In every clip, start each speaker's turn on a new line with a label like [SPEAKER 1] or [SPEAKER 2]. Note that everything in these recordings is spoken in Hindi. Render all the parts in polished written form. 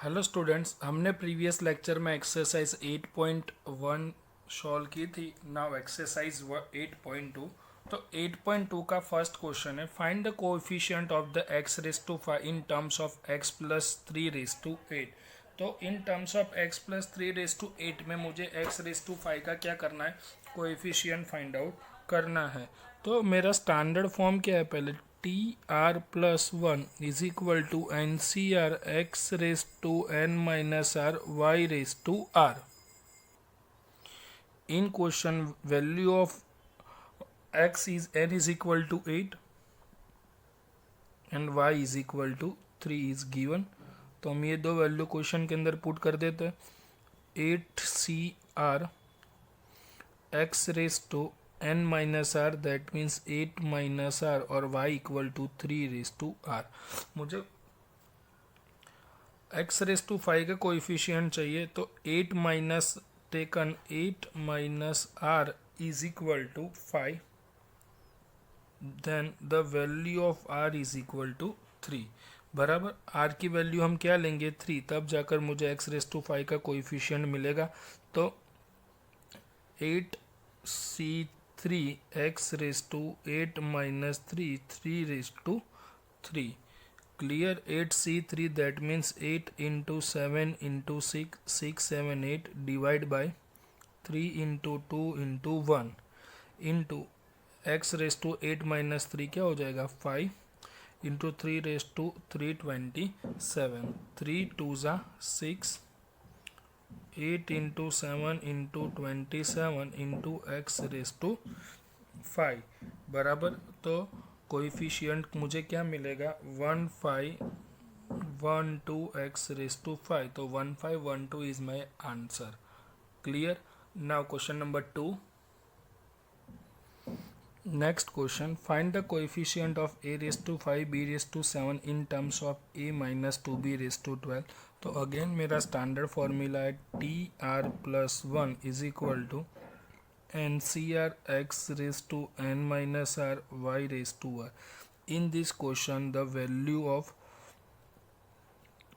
[SPEAKER 1] हेलो स्टूडेंट्स, हमने प्रीवियस लेक्चर में एक्सरसाइज 8.1 सॉल्व की थी। Now exercise 8.2। तो 8.2 का फर्स्ट क्वेश्चन है, find the coefficient of the x raise to 5 in terms of x plus 3 raise to 8। तो in terms of x plus 3 raise to 8 में मुझे x रेस टू 5 का क्या करना है, कोएफिशिएंट फाइंड आउट करना है। तो मेरा स्टैंडर्ड फॉर्म क्या है, पहले t r plus one is equal to n c are x raise to n minus r y raise to r. In question value of x is n is equal to 8 and y is equal to 3 is given. तो हम ये दो वैल्यू क्वेश्चन के अंदर पुट कर देते हैं। 8 CR x raise to n minus r, that means 8 minus r, और y equal to 3 raise to r. मुझे x रेस टू 5 का कोएफिशिएंट चाहिए, तो 8 minus taken 8 minus r is equal to 5, then the value of r is equal to 3। बराबर r की वैल्यू हम क्या लेंगे, 3, तब जाकर मुझे x रेस टू 5 का कोएफिशिएंट मिलेगा। तो 8C3 x raise to 8 minus 3 raise to 3। Clear, 8C3 that means 8 into 7 into 6 7 8 divide by 3 into 2 into 1 into x raise to 8 minus 3 क्या हो जाएगा, 5 इंटू 3 रेस टू 327, 3 2 ज़ा 6, 8 into 7 into 27 into x raise to 5। बराबर, तो कोएफिशिएंट मुझे क्या मिलेगा, 1512 एक्स रेस टू 5। तो 1512 is my answer. Clear. Now question number 2। Next question, find the coefficient of a raise to 5 b raise to 7 in terms of a minus 2b raise to 12। तो अगेन मेरा स्टैंडर्ड फॉर्मूला है t r plus one is equal to n c are x raise to n minus r y raise to r. In this question the value of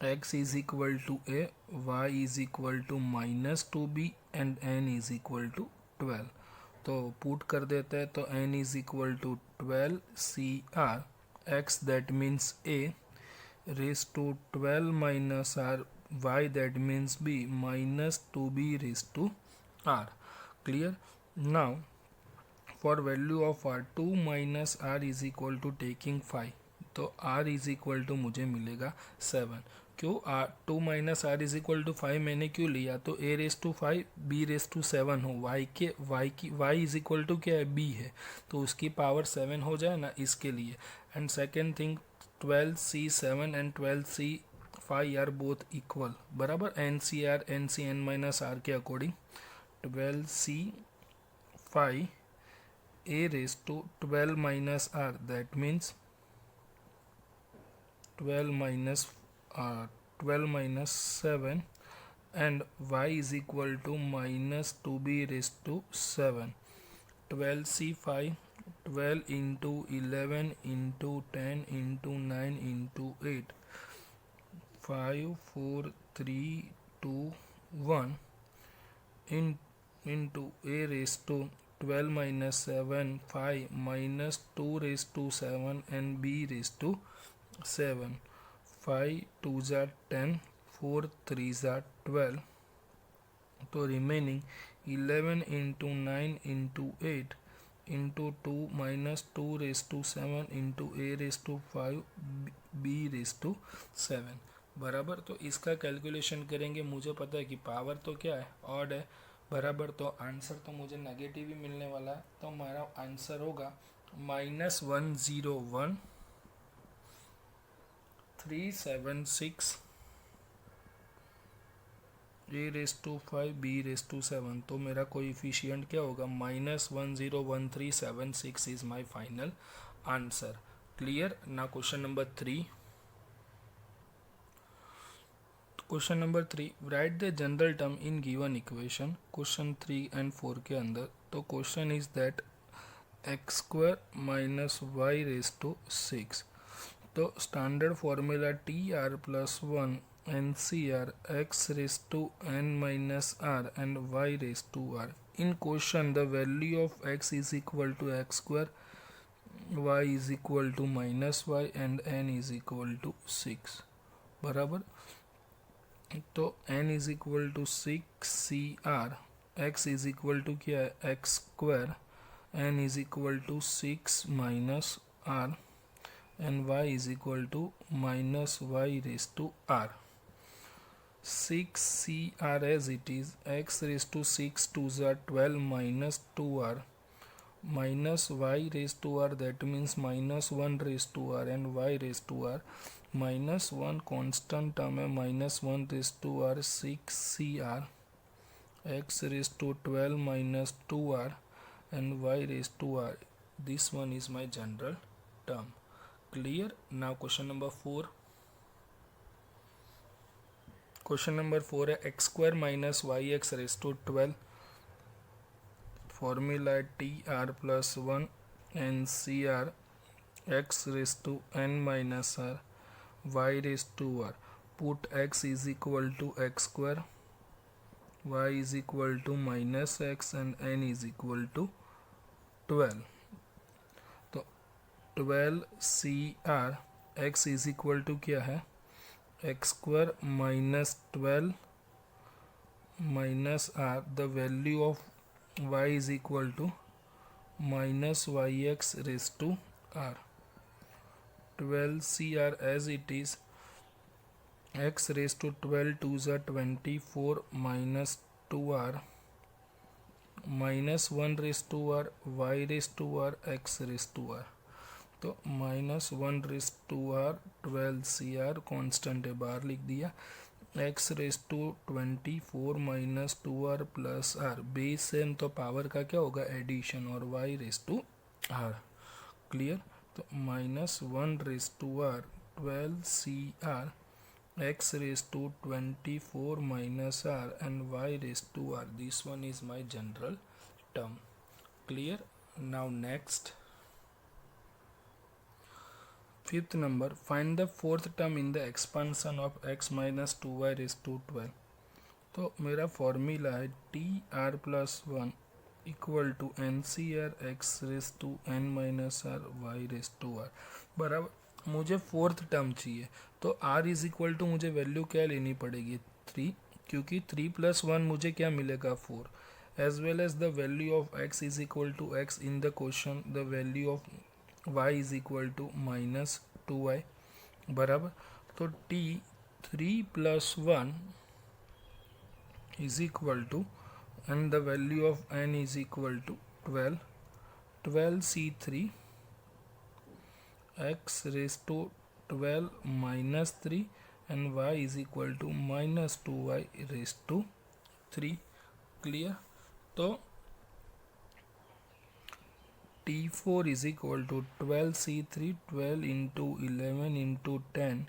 [SPEAKER 1] x is equal to a, y is equal to minus 2b and n is equal to 12। तो पुट कर देते हैं, तो n is equal to 12 CR x that means a raised to 12 minus r y that means b minus 2b raised to r। Clear? Now for value of r 2 minus r is equal to taking 5, तो r is equal to मुझे मिलेगा 7। क्यों, r 2 minus r is equal to 5 मैंने क्यों लिया, तो a raise to 5 b raise to 7 हो, y इज इक्वल टू क्या है, b है, तो उसकी पावर 7 हो जाए ना, इसके लिए। And second thing, 12C7 and 12C5 are both equal. बराबर, एन माइनस आर के according 12C5 a raise to 12 minus r, that means 12 minus 7, and y is equal to minus 2b raised to 7। 12C5, 12 into 11 into 10 into 9 into 8, 5 4 3 2 1 into a raised to 12 minus 7 5 minus 2 raised to 7 and b raised to 7। 5 2 ज़ा 10, 4 3 ज़ा 12, तो remaining 11 into 9 into 8 into 2 minus 2 raise to 7 into a raise to 5 b raise to 7। बराबर, तो इसका कैलकुलेशन करेंगे, मुझे पता है कि पावर तो क्या है, ऑड है। बराबर, तो आंसर तो मुझे नेगेटिव ही मिलने वाला है, तो हमारा आंसर होगा -101 376 a raise to 5 b raise to 7। तो मेरा कोएफिशिएंट क्या होगा, -101376 is my final answer. Clear. ना question number 3। Question number 3, write the general term in given equation. Question 3 and 4 के अंदर, तो question is that x² minus y raise to 6। तो standard formula t r plus one NCR x raised to n minus r and y raised to r. In question, the value of x is equal to x square, y is equal to minus y and n is equal to 6. बराबर. तो n is equal to 6CR, x is equal to क्या है x square, n is equal to 6 minus r and y is equal to minus y raised to r. 6CR as it is, x raised to 6 2s are 12 minus 2r minus y raised to r, that means minus 1 raised to r and y raised to r. minus 1 constant term है, minus 1 raised to r 6CR, x raised to 12 minus 2r and y raised to r. This one is my general term. Clear? Now question number 4. Question number 4 है x square minus yx raised to 12. Formula tr plus 1 ncr x raised to n minus r y raised to r. Put x is equal to x square, y is equal to minus x and n is equal to 12. तो 12CR x is equal to क्या है x square minus 12 minus r. The value of y is equal to minus yx raised to r. 12CR as it is, x raised to 12 2s are 24 minus 2r minus 1 raised to r, y raised to r, x raised to r. तो minus 1 raised to r 12CR constant है, बाहर लिख दिया. x raised to 24 minus 2r plus r, base है तो पावर का क्या होगा एडिशन, और y raised to r. Clear? तो minus 1 raised to r 12CR x raised to 24 minus r and y raised to r. This one is my general term. Clear? Now next, fifth number, find the fourth term in the expansion of x minus 2y raised to 12. तो मेरा फॉर्मूला है tr plus 1 equal to ncr x raised to n minus r y raised to r. बराबर. मुझे फोर्थ टर्म चाहिए, तो r इज इक्वल टू मुझे वैल्यू क्या लेनी पड़ेगी 3, क्योंकि 3 plus 1 मुझे क्या मिलेगा 4, as well as the value of x is equal to x in the question, the value of y is equal to minus 2y. बराबर. तो t 3 plus 1 is equal to, and the value of n is equal to 12. 12C3 x raised to 12 minus 3 and y is equal to minus 2y raised to 3. Clear? तो T4 is equal to 12C3, 12 into 11 into 10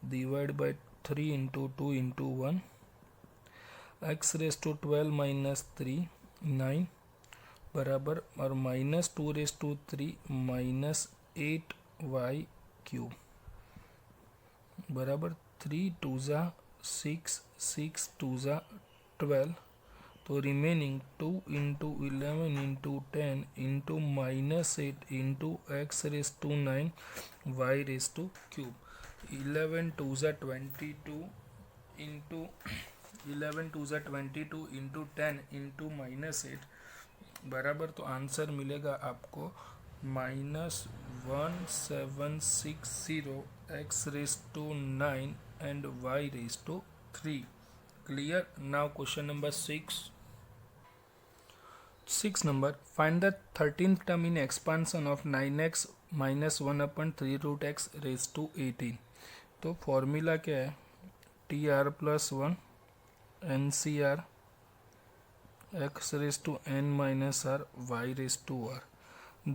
[SPEAKER 1] divided by 3 into 2 into 1, x raised to 12 minus 3 9 बराबर, और minus 2 raised to 3 minus 8y cube बराबर. 3 2 6 6 2 12. तो remaining 2 into 11 into 10 into minus 8 into x raised to 9 y raised to cube. 11 2 22 into 11 2 22 into 10 into minus 8 बराबर. तो आंसर मिलेगा आपको -1760 x raised to 9 and y raised to 3. Clear? Now question number 6. 6 number, find the 13th term in expansion of 9x minus 1 upon 3 root x raised to 18. तो फॉर्मूला क्या है tr plus 1 ncr x raised to n minus r y raised to r.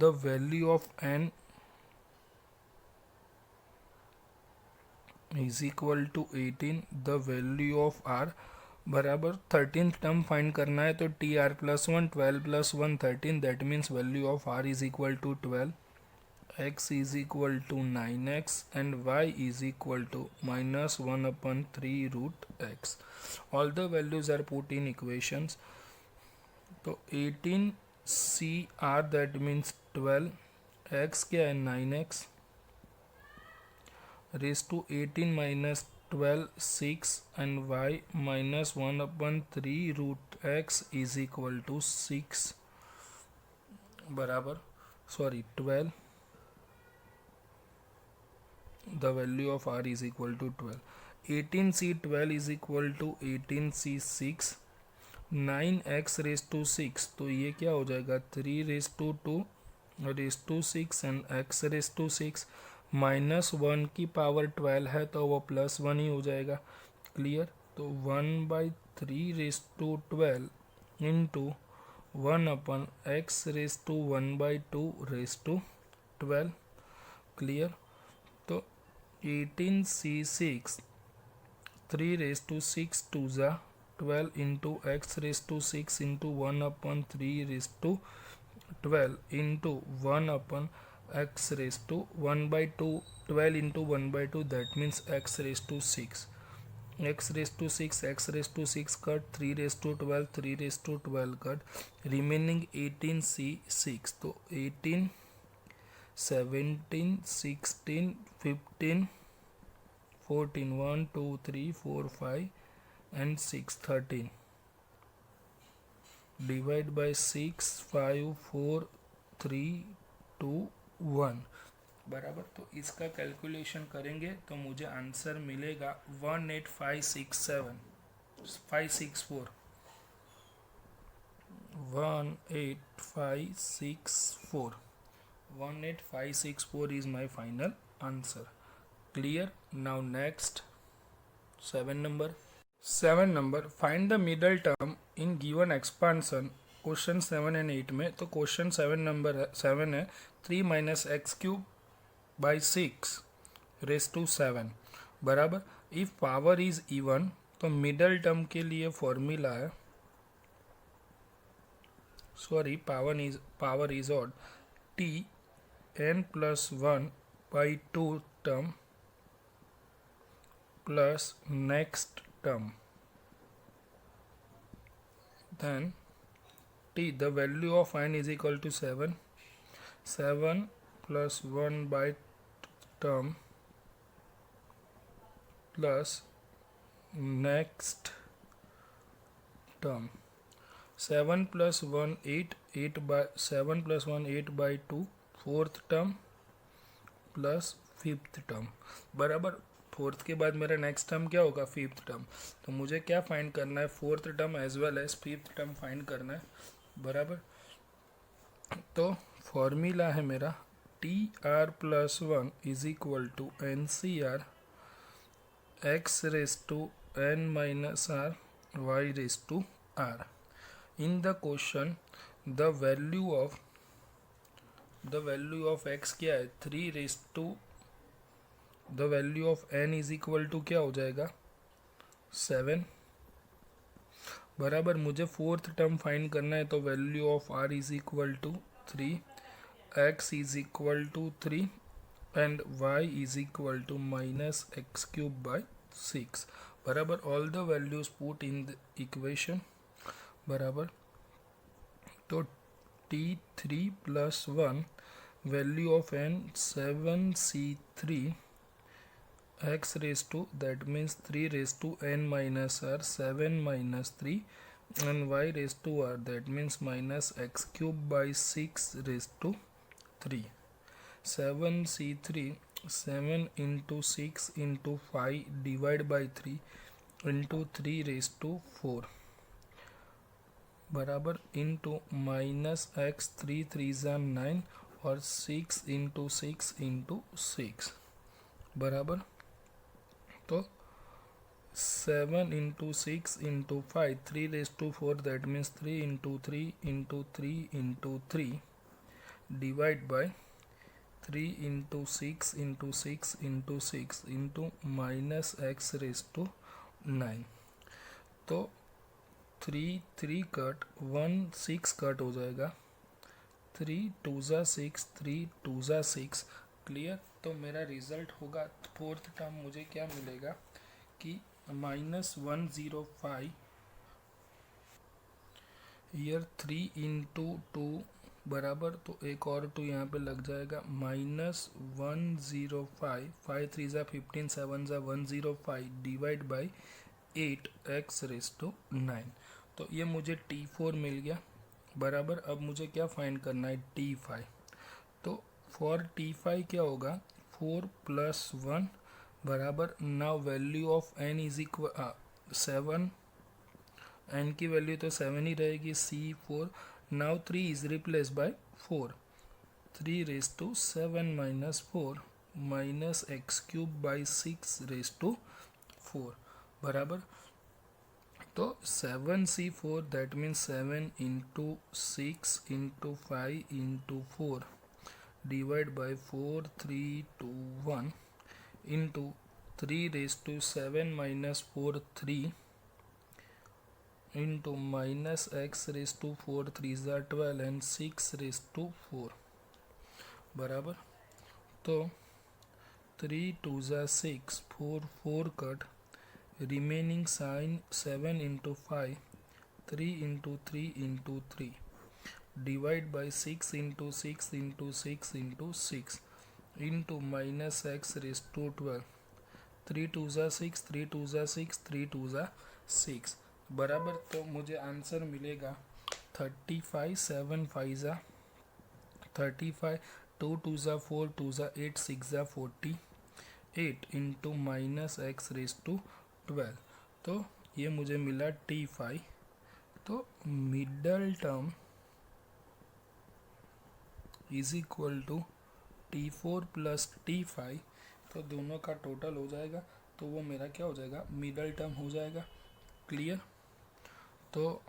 [SPEAKER 1] The value of n is equal to 18. The value of r बराबर 13th टर्म फाइंड करना है, तो t r plus 1 12 plus 1 13, that means value of r is equal to 12. x is equal to 9x and y is equal to minus 1 upon 3 root x. All the values are put in equations. तो 18CR that means 12, x क्या है 9x, raised to 18 minus 12 6 and y minus 1 upon 3 root x is equal to 6 बराबर 12. The value of r is equal to 12. 18C12 is equal to 18C6. 9x raised to 6 तो ये क्या हो जाएगा 3 raised to 2 raised to 6 and x raised to 6. Minus 1 की पावर 12 है तो वो प्लस 1 ही हो जाएगा. क्लियर. तो 1/3 raised to 12 into 1 upon x raised to 1/2 raised to 12. Clear. तो 18C6 3 raised to 6 2 जा 12 into x raised to 6 into 1 upon 3 raised to 12 into 1 upon x raised to 1/2. 12 into 1/2 that means x raised to 6. x raised to 6 x raised to 6 cut 3 raised to 12 3 raised to 12 cut remaining 18C6. तो 18 17 16 15 14 1 2 3 4 5 and 6 13 divide by 6 5 4 3 2 1 बराबर. तो इसका कैलकुलेशन करेंगे तो मुझे आंसर मिलेगा 18564 18564 is my final answer. Clear. Now next 7 number. Find the middle term in given expansion. Question 7 and 8 में. तो क्वेश्चन 7 है 3 minus x cube by 6 raised to 7 बराबर. इफ पावर इज इवन तो मिडल टर्म के लिए फॉर्मूला है, power is odd, t n plus 1 by 2 term plus next term, then t, the value of n is equal to 7 plus 1 by term plus next term. 7 plus 1 8 by 7 plus 1 8 by 2 fourth term plus fifth term बराबर. फोर्थ के बाद मेरा नेक्स्ट टर्म क्या होगा, फिफ्थ टर्म. तो मुझे क्या फाइंड करना है, fourth term as well as fifth term find करना है बराबर. तो फॉर्मूला है मेरा t r plus 1 is equal to n c are x raise to n minus r y raise to r. In the question the value of x क्या है, 3 raise to the value of n is equal to क्या हो जाएगा 7 बराबर. मुझे फोर्थ टर्म फाइंड करना है तो value of r is equal to 3, x is equal to 3 and y is equal to minus x cube by 6 बराबर. All the values put in the equation बराबर. तो t3 plus 1 value of n 7c3 x raised to, that means 3 raised to n minus r 7 minus 3 and y raised to r, that means minus x cube by 6 raised to 3. 7c3 7 into 6 into 5 divide by 3 into 3 raised to 4 बराबर इंटू माइनस एक्स 3 3 ज़ा 9 और 6 इंटू 6 इंटू 6 बराबर. तो 7 into 6 into 5 3 raise to 4, that means 3 into 3 into 3 into 3 divide by 3 into 6 into 6 into 6 into minus x raise to 9. तो 3 3 कट 1 6 कट हो जाएगा, 3 2 ज़ा 6, 3 2 ज़ा 6। क्लियर। तो मेरा रिजल्ट होगा, फोर्थ टर्म मुझे क्या मिलेगा कि -105 ईयर 3 × 2 बराबर, तो एक और 2 यहाँ पे लग जाएगा, -105, 5 3 ज़ा 15, 7 ज़ा 105 डिवाइड बाई 8x⁹9। तो ये मुझे T4 मिल गया बराबर। अब मुझे क्या फाइंड करना है, T5। तो फॉर T5 क्या होगा, 4 + 1 बराबर, now value of n is equal 7, n की वैल्यू तो 7 ही रहेगी, C4। Now 3 is replace bye 4, 3⁻7 - 4 -x³/6⁴ बराबर। तो 7C4 that means 7 × 6 × 5 × 4 divide by 4 3 2 1 into 3⁻7 - 4 3 into -x⁴ 3 × 12 and 6⁴ बराबर। तो 3 2 ज़ा 6, 4 4 cut, remaining sign 7 × 5, 3 × 3 × 3 divide by 6 × 6 × 6 × 6 into -x⁴ 3 2 ज़ा 6, 3 2 ज़ा 6, 3 2 ज़ा 6 बराबर। तो मुझे आंसर मिलेगा 35, 7 5 ज़ा 35, 2 2 ज़ा 4, 2 ज़ा 8, 6 ज़ा 48 इंटू -x⁴ तो ये मुझे मिला T5। तो middle term is equal to T4 + T5, तो दोनों का टोटल हो जाएगा, तो वो मेरा क्या हो जाएगा, मिडल टर्म हो जाएगा। क्लियर। तो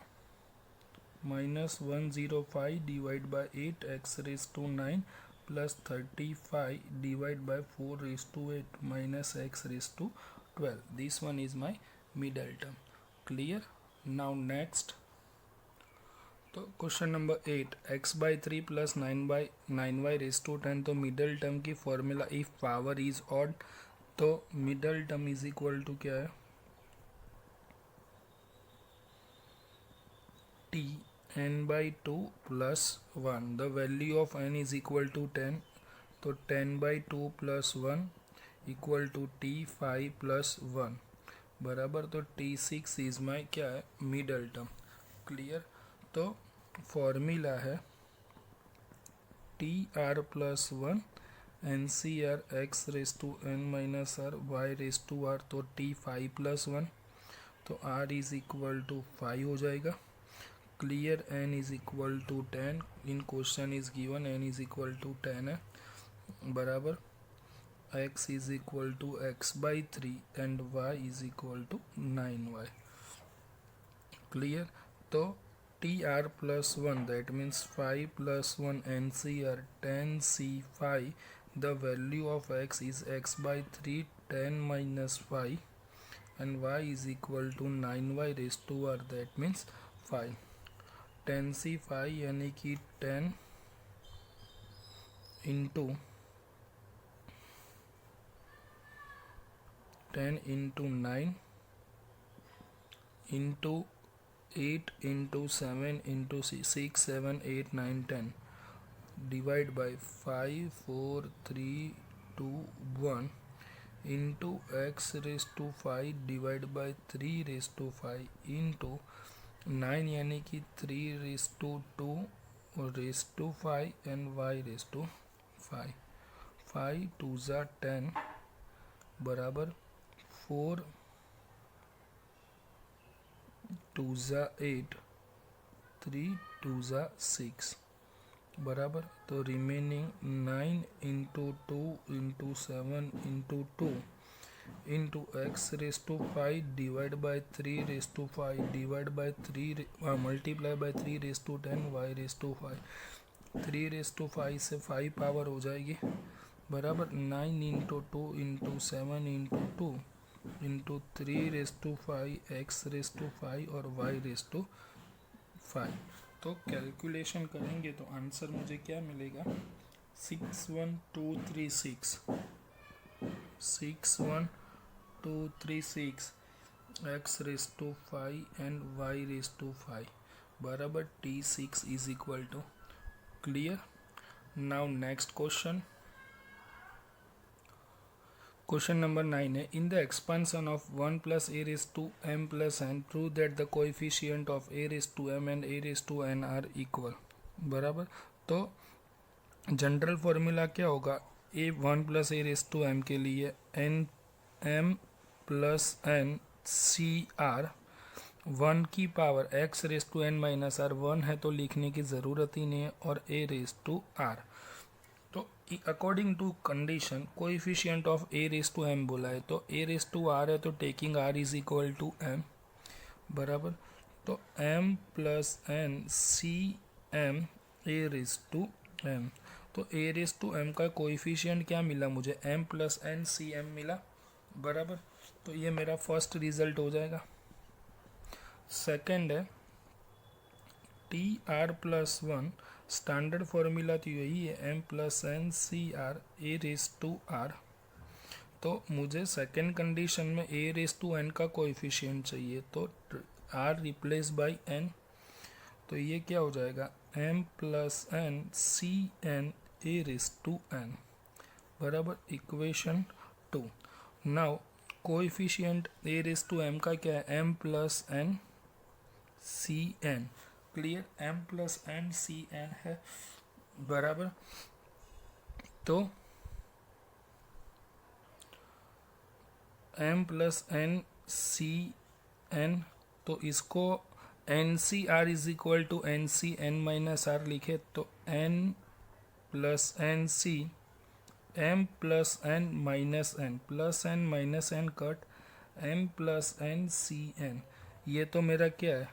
[SPEAKER 1] -105 divide by 8x⁹9 plus 35 divide by 4�8 -x⁴12, this one is my middle term. Clear. Now next, तो क्वेश्चन नंबर 8, x/3 + 9y�10, तो मिडल टर्म की formula if power is odd, तो middle term is equal to क्या है, t n/2 + 1, the value of n is equal to 10, तो 10/2 + 1 इक्वल टू T5 + 1 बराबर। तो T6 इज माई क्या है, मिडल टर्म। क्लियर। तो फॉर्मूला है TR + 1 NCR x⁴n - r y⁴r, तो T5 + 1, तो R इज इक्वल टू 5 हो जाएगा। Clear. n is equal to 10, in question is given n is equal to 10 है बराबर। x is equal to x/3 and y is equal to 9y। Clear. तो TR + 1 that means 5 + 1 NCR 10C5, the value of x is x/3 10 - 5 and y is equal to 9y⁴r, that means 5। 10C5 यानी कि 10 into 9 into 8 into 7 into 6 7 8 9 10 divide by 5 4 3 2 1 into x⁵ divide by 3⁵ into 9 यानी कि 3⁵2⁵5 एंड y⁵5। 5 2 ज़ा 10 बराबर 4 2 ज़ा 8, 3 2 ज़ा 6 बराबर। तो remaining 9 into 2 into 7 into 2 into x⁵ divide by 3⁵5 divide by 3 multiply by 3⁻10 y⁵5। 3⁵5 से 5 पावर हो जाएगी बराबर। 9 into 2 into 7 into 2 into 3⁵5 x⁵5 और y⁵5। तो कैलकुलेशन करेंगे तो आंसर मुझे क्या मिलेगा, 61236 61236 x raise to 5 and y raise to 5 बराबर T6 is equal to. Clear. Now next question number 9 है, in the expansion of 1 plus a raise to m plus n prove that the coefficient of a raise to m and a raise to n are equal. बराबर। तो जनरल फॉर्मूला क्या होगा, a 1 plus a raise to m के लिए n m plus n c r 1 की power x raise to n minus r 1 है तो लिखने की ज़रूरत ही नहीं है, और a रेस टू आर। तो according to condition coefficient of a raise to m बोला है, तो a रेस टू r है तो taking r is equal to m। बराबर। तो m plus n c m a raise to m, तो a रेस टू m का कोएफिशिएंट क्या मिला मुझे, m plus n c m मिला। बराबर। तो ये मेरा फर्स्ट रिजल्ट हो जाएगा। सेकंड है t r plus 1, standard formula तो यही है m plus n c r a raise to r. तो मुझे सेकंड कंडीशन में ए रेस टू एन का कोएफिशिएंट चाहिए, तो r रिप्लेस बाय n, तो ये क्या हो जाएगा, m plus n c n a raise to n बराबर equation 2। Now coefficient a raise to m का क्या है, m plus n c n. Clear. m plus n c n है। बराबर। तो m plus n c n, तो इसको n c r is equal to n c n minus r लिखे तो n plus n c m plus n minus n plus n minus N cut m plus n c n, ये तो मेरा क्या है,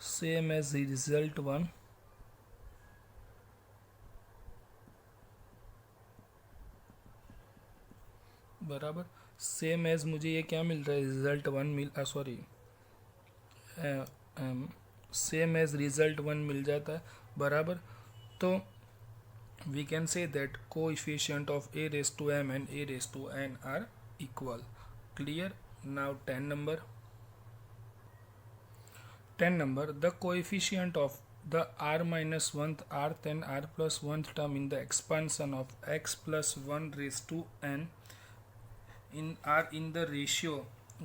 [SPEAKER 1] सेम एज रिजल्ट 1। बराबर। सेम एज मुझे ये क्या मिल रहा है, रिजल्ट 1 सेम एज रिजल्ट 1 मिल जाता है। बराबर। तो we can say that coefficient of a raise to m and a raise to n are equal. Clear. Now 10 number, the coefficient of the r minus 1th, rth and r plus 1th term in the expansion of x plus 1 raised to n are in the ratio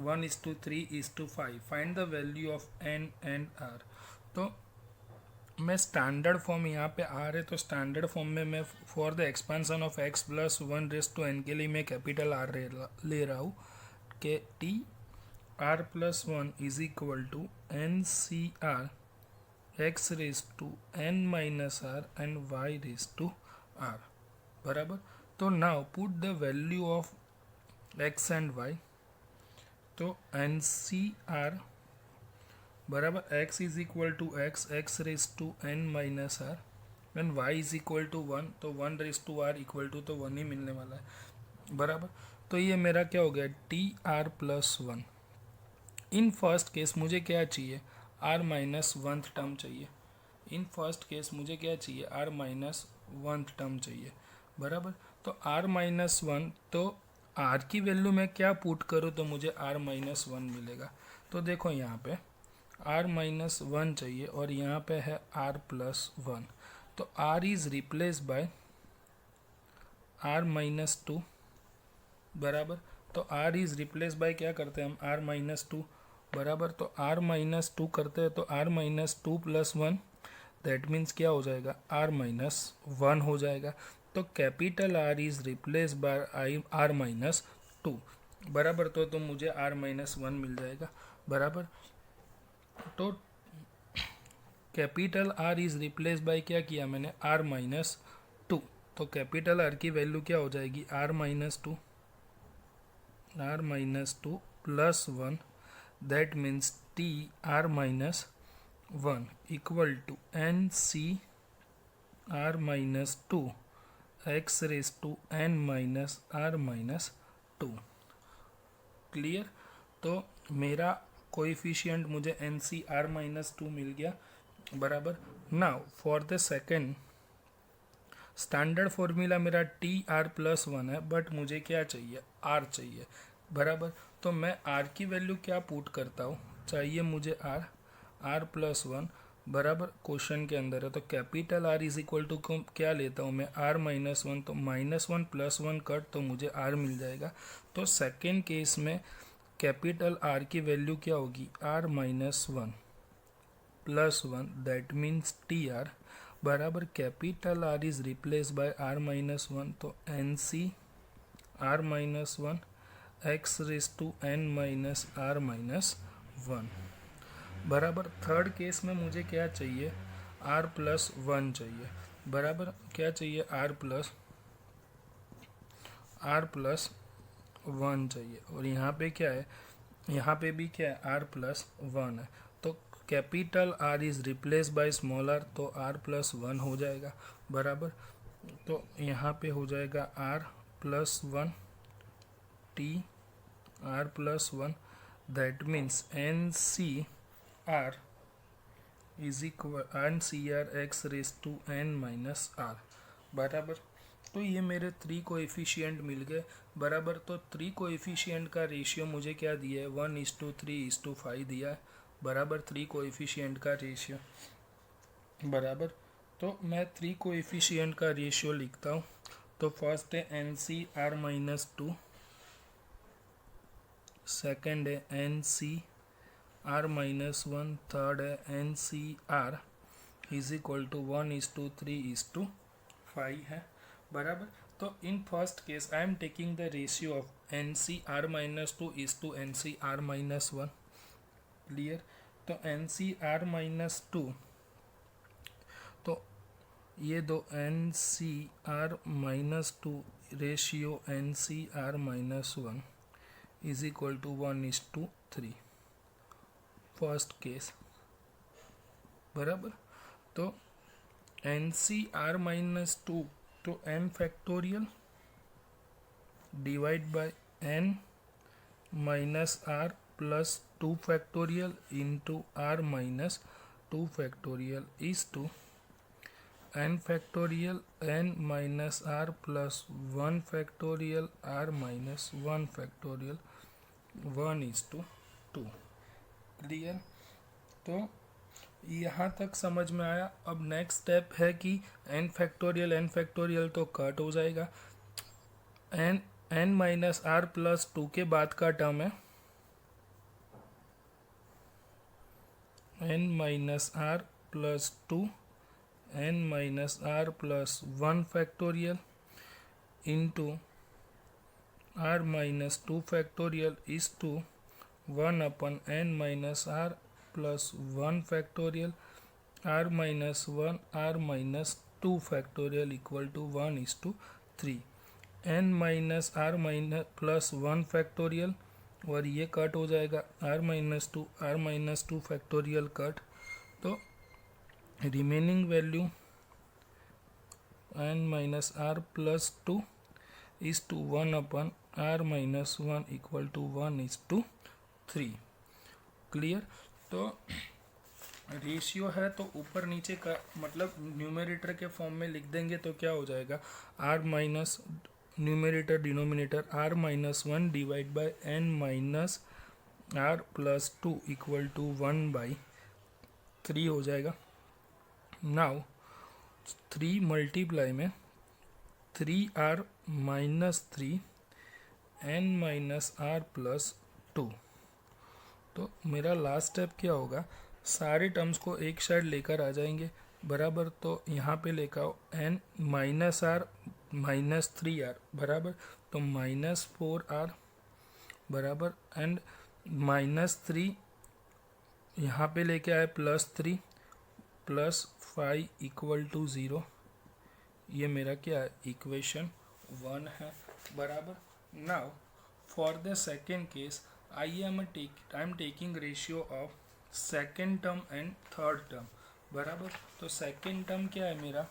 [SPEAKER 1] 1:3:5. Find the value of n and r. तो मैं स्टैंडर्ड फॉर्म यहाँ पे r है, तो स्टैंडर्ड फॉर्म में मैं for the expansion of x plus 1 raise to n के लिए मैं कैपिटल r ले रहा हूँ कि t r plus 1 is equal to n c are x raise to n minus r and y raise to are. बराबर। तो now put the value of x and y, तो एन सी आर बराबर x is equal to x raise to n minus r and y is equal to 1, तो 1 raise to r equal to तो 1 ही मिलने वाला है। बराबर। तो ये मेरा क्या हो गया, टी आर प्लस 1। इन फर्स्ट केस मुझे क्या चाहिए, r माइनस 1th टर्म चाहिए। इन फर्स्ट केस मुझे क्या चाहिए, r माइनस 1th टर्म चाहिए। बराबर। तो r माइनस 1, तो r की वैल्यू मैं क्या पुट करूँ तो मुझे r माइनस 1 मिलेगा। तो देखो यहाँ पे r माइनस 1 चाहिए और यहाँ पे है r प्लस 1, तो r is replace bye r minus 2। बराबर। तो r इज रिप्लेस बाय क्या करते हैं हम, r माइनस 2। बराबर। तो r माइनस 2 करते हैं तो r minus 2 plus 1, that means क्या हो जाएगा, r माइनस 1 हो जाएगा। तो capital R is replace bye r minus 2। बराबर। तो मुझे r माइनस 1 मिल जाएगा। बराबर। तो capital R is replace bye क्या किया मैंने, r माइनस 2, तो कैपिटल R की वैल्यू क्या हो जाएगी, r minus 2 plus 1, that means t r minus 1 equal to n c r minus 2 x raised to n minus r minus 2। Clear. तो मेरा कोएफिशिएंट मुझे एन सी आर माइनस 2 मिल गया। बराबर। Now for the second standard formula मेरा टी आर प्लस वन है, बट मुझे क्या चाहिए, आर चाहिए, बराबर। तो मैं आर की वैल्यू क्या पुट करता हूँ, चाहिए मुझे आर प्लस वन, बराबर। क्वेश्चन के अंदर है तो capital r is equal to क्या लेता हूँ मैं, आर माइनस वन, तो minus one plus one cut तो मुझे आर मिल जाएगा। तो सेकेंड केस में कैपिटल आर की वैल्यू क्या होगी, r minus one plus one, that means t r, बराबर। Capital r is replace by r minus one, तो n c r minus one x raise to n minus r minus one, बराबर। थर्ड केस में मुझे क्या चाहिए, आर प्लस वन चाहिए, बराबर। क्या चाहिए, आर प्लस वन चाहिए, और यहाँ पे क्या है, यहाँ पे भी क्या है, आर प्लस वन है। तो capital r is replace by small r, तो आर प्लस वन हो जाएगा, बराबर। तो यहाँ पे हो जाएगा r plus one t r plus one, that means n c r is equal n c are x raise to n minus r, बराबर। तो ये मेरे थ्री कोएफिशिएंट मिल गए, बराबर। तो थ्री कोएफिशिएंट का रेशियो मुझे क्या दिया है, 1:3:5 दिया है, बराबर। थ्री कोएफिशिएंट का रेशियो, बराबर। तो मैं थ्री कोएफिशिएंट का रेशियो लिखता हूँ। तो फर्स्ट है n c r minus two, second है n c r minus one, third है n c r is equal to 1:3:5 है, बराबर। तो in first case I am taking the ratio of n c r minus two is to n c r minus one, clear. तो n c r minus two, तो ये दो n c r minus two ratio n c r minus one is equal to 1:3, first case, बराबर। तो n c r minus two, तो n factorial divide by n minus r plus two factorial into r minus two factorial is to n factorial n minus r plus one factorial r minus one factorial 1:2, clear. तो यहाँ तक समझ में आया। अब नेक्स्ट स्टेप है कि एन फैक्टोरियल तो कट हो जाएगा, n minus r plus two के बाद का टर्म है n minus r plus two, n minus r plus one factorial into r minus two factorial is to 1/n minus r plus one factorial r minus one r minus two factorial equal to 1:3। N minus r minus plus one factorial, और ये कट हो जाएगा, r minus two factorial cut, तो remaining value n minus r plus two is to 1/r minus one equal to 1:3, clear. तो रेशियो है तो ऊपर नीचे का मतलब न्यूमरेटर के फॉर्म में लिख देंगे तो क्या हो जाएगा, r minus numerator denominator r minus one divide by n minus r plus two equal to 1/3 हो जाएगा। नाउ 3 मल्टीप्लाई में 3r minus 3 n minus r plus two, तो मेरा लास्ट स्टेप क्या होगा, सारे टर्म्स को एक साइड लेकर आ जाएंगे, बराबर। तो यहाँ पे लेकर आओ N minus r minus 3r, बराबर। तो -4r, बराबर, एंड -3 यहाँ पे लेके आए +3 प्लस 5 इक्वल टू 0, ये मेरा क्या है, इक्वेशन 1 है, बराबर। Now for the second case I am taking ratio of second term and third term, बराबर। तो सेकेंड टर्म क्या है मेरा,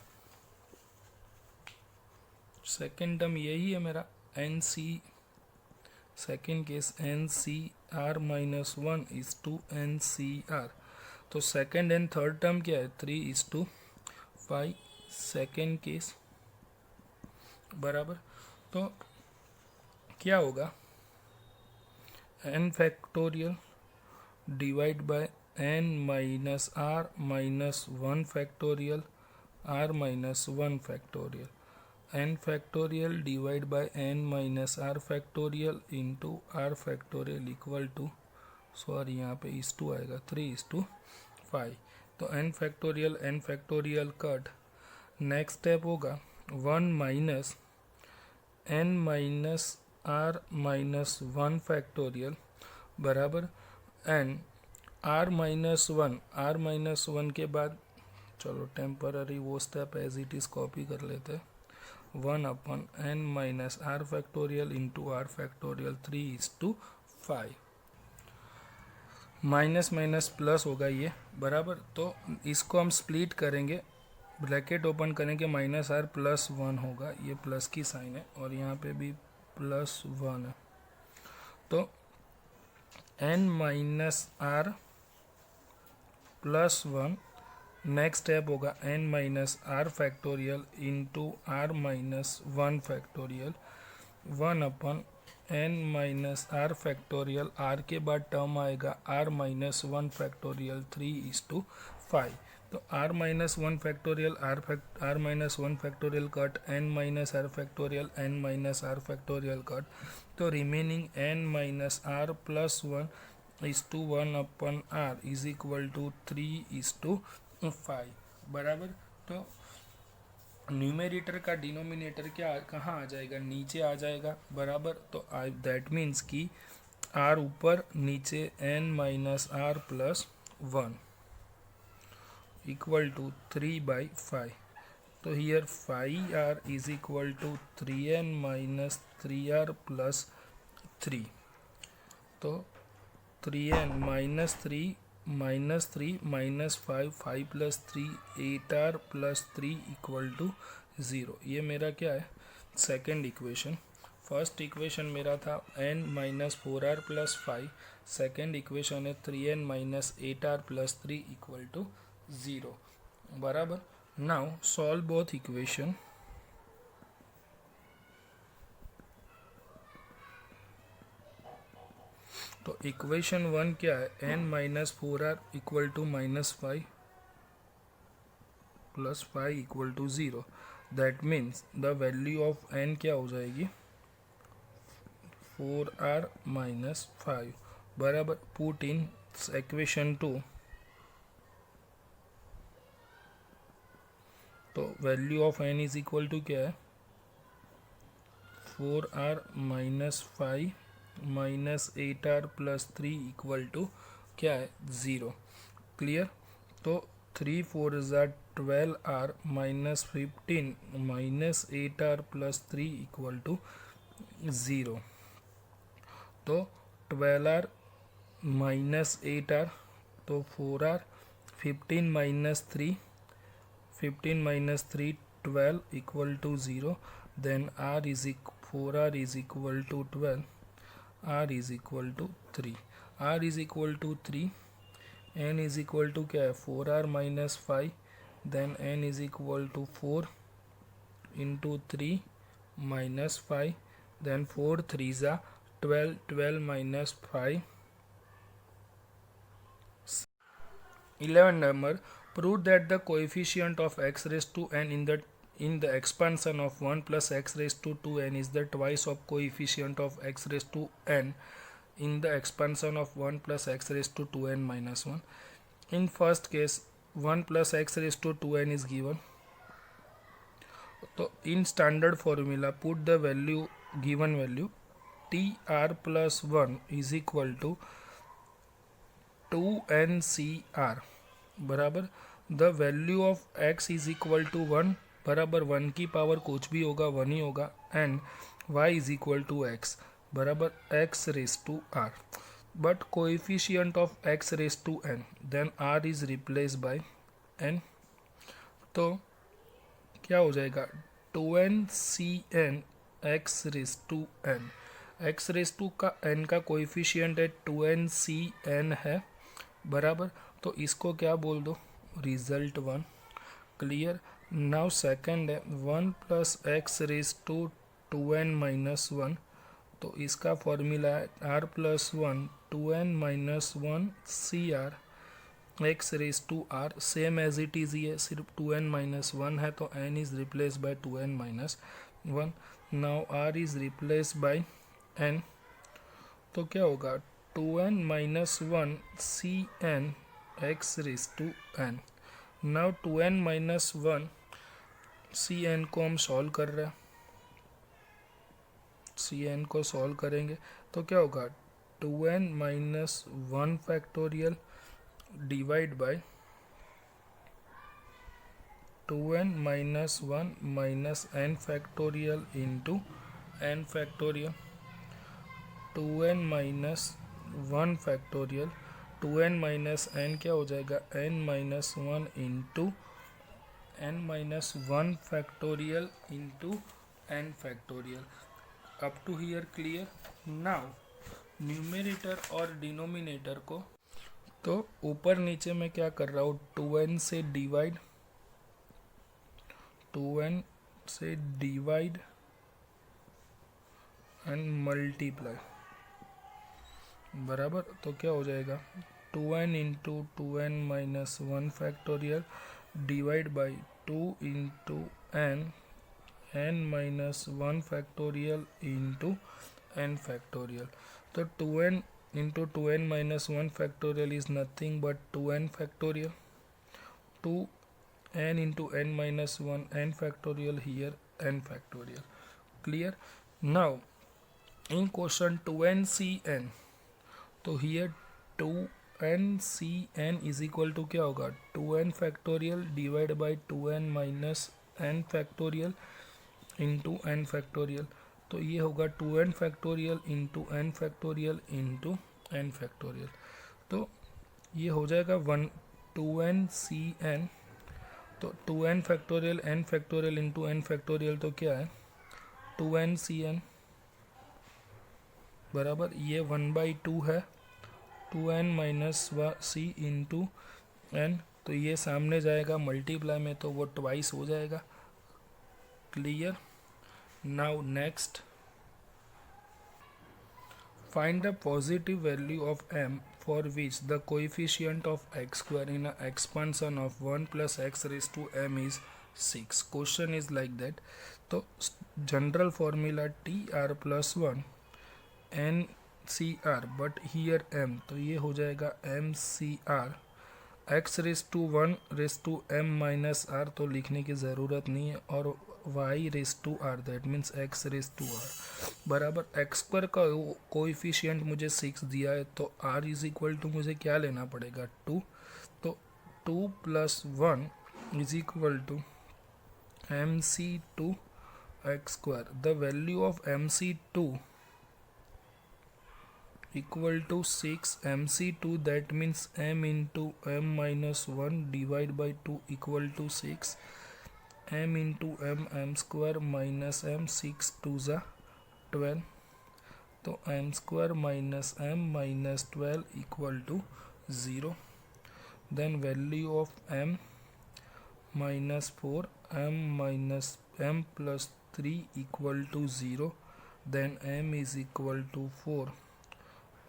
[SPEAKER 1] सेकेंड टर्म यही है मेरा n c, second case n c r minus one is to n c r, तो सेकेंड एंड थर्ड टर्म क्या है 3:5 सेकेंड केस बराबर। तो क्या होगा n factorial divide by n minus r minus 1 factorial r minus 1 factorial n factorial divide by n minus r factorial into r factorial equal to sorry यहाँ पे इस टू आएगा 3:5। तो n factorial cut. Next step होगा 1 minus n minus r minus 1 factorial बराबर n r माइनस 1 के बाद चलो टेम्पररी वो step as it is copy कर लेते हैं 1/n minus r factorial into r factorial 3:5। Minus minus plus होगा ये बराबर। तो इसको हम स्प्लिट करेंगे, ब्रैकेट ओपन करेंगे, माइनस r प्लस 1 होगा, ये प्लस की साइन है और यहाँ पे भी प्लस 1 है। तो n minus r plus 1 next step होगा n minus r factorial into r minus 1 factorial 1/n minus r factorial r के बाद टर्म आएगा r माइनस 1 फैक्टोरियल 3:5। तो r minus 1 factorial r minus 1 factorial cut n minus r factorial n minus r factorial cut. तो remaining n minus r plus 1 is to 1/r is equal to 3:5 बराबर। तो न्यूमेरेटर का डिनोमिनेटर क्या कहाँ आ जाएगा, नीचे आ जाएगा बराबर। तो दैट मीन्स कि r ऊपर नीचे n minus r plus 1 equal to 3/5। तो here 5r is equal to 3n minus 3r plus 3। तो 3n minus 3 minus 5 plus 3 8r plus 3 equal to 0। ये मेरा क्या है सेकेंड इक्वेशन। फर्स्ट इक्वेशन मेरा था n minus 4r plus 5, second equation है 3n minus 8r plus 3 equal to 0 बराबर। Now solve both equation. तो इक्वेशन 1 क्या है n minus 4r equal to minus 5 plus 5 equal to 0। That means the value of n क्या हो जाएगी 4r माइनस 5 बराबर। Put in equation 2। तो value of n is equal to क्या है 4r minus 5 minus 8r plus 3 equal to क्या है 0। क्लियर। तो 3 4 ज़ा 12r minus 15 minus 8r plus 3 equal to 0। तो 12r माइनस 8r तो 4r 15 minus 3 12 equal to 0। Then r is 4r is equal to 12, r is equal to 3। r is equal to 3, n is equal to क्या है 4r minus 5, then n is equal to 4 into 3 minus 5, then 4 3 ज़ा 12, 12 minus 5 11 number. Prove that the coefficient of x raised to n in the expansion of 1 plus x raised to 2n is the twice of coefficient of x raised to n in the expansion of 1 plus x raised to 2n minus 1. In first case 1 plus x raised to 2n is given. So in standard formula put the value given value tr plus 1 is equal to 2ncr बराबर। The value of x is equal to 1 बराबर 1 की पावर कुछ भी होगा 1 ही होगा, and y is equal to x बराबर x raise to r। But coefficient of x raise to n, then r is replace by n। तो क्या हो जाएगा 2ncn x raise to n। x raise to का n का कोएफिशिएंट है 2ncn है बराबर, तो इसको क्या बोल दो, रिजल्ट 1। क्लियर। नाउ सेकंड है 1 plus x raise to 2n-1, तो इसका फॉर्मूला है r plus 1 2n-1 C are X raise to R, same as it is, ये सिर्फ 2n-1 है तो n is replace by 2n-1। Now r is replace by n, तो क्या होगा 2n-1 C N X raise to n। Now 2n-1 C N को हम सॉल्व कर रहे हैं, सी एन को सॉल्व करेंगे तो क्या होगा 2n-1 factorial divide by 2n-1 minus n factorial into n factorial, 2n-1 factorial, 2n-n क्या हो जाएगा n-1 into n-1 factorial into n factorial. Up to here clear. Now numerator और डिनोमिनेटर को तो ऊपर नीचे मैं क्या कर रहा हूँ 2n से डिवाइड, 2n से डिवाइड एंड मल्टीप्लाई, बराबर। तो क्या हो जाएगा 2n into 2n-1 factorial divide by 2 into n-1 factorial into n factorial. तो 2n into 2n-1 factorial is nothing but 2n factorial, 2n into n-1 n factorial here n factorial. Clear. Now in question 2n-cn, तो here 2n-cn is equal to क्या होगा 2n factorial divide by 2n-n factorial into n factorial. तो ये होगा 2n factorial into n factorial into n factorial. तो ये हो जाएगा 2n-cn, तो 2n factorial n factorial into n factorial, तो क्या है 2n-cn बराबर ये 1/2 है 2n-c इंटू n, तो ये सामने जाएगा मल्टीप्लाई में तो वो ट्वाइस हो जाएगा। Clear. Now next, find the positive value of m for which the coefficient of x square in a expansion of 1 plus x raised to m is 6. Question is like that। तो general formula tr plus 1 n C R, but here m, तो ये हो जाएगा m C are x raise to 1 raise to m minus R, तो लिखने की ज़रूरत नहीं है, और y raise to R that means x raise to are बराबर x स्क्वायर का कोएफिशिएंट मुझे 6 दिया है, तो r इज इक्वल टू मुझे क्या लेना पड़ेगा 2, तो 2 plus 1 is equal to mc2 x square. The value of mc2 equal to 6 mc2, that means m into m minus 1 divide by 2 equal to 6 m into m square minus m, 6 2 जा 12, तो m square minus m minus 12 equal to 0। then value of m minus 4 m minus m plus 3 equal to 0, then m is equal to 4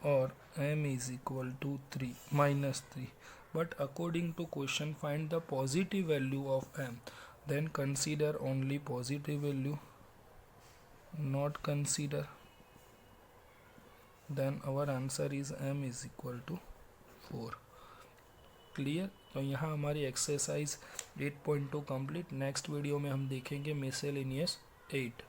[SPEAKER 1] or m is equal to 3 minus 3। but according to question find the positive value of m, then consider only positive value, not consider, then our answer is m is equal to 4। Clear. तो यहाँ हमारी एक्सरसाइज 8.2 कंप्लीट। नेक्स्ट वीडियो में हम देखेंगे मिसलेनियस 8।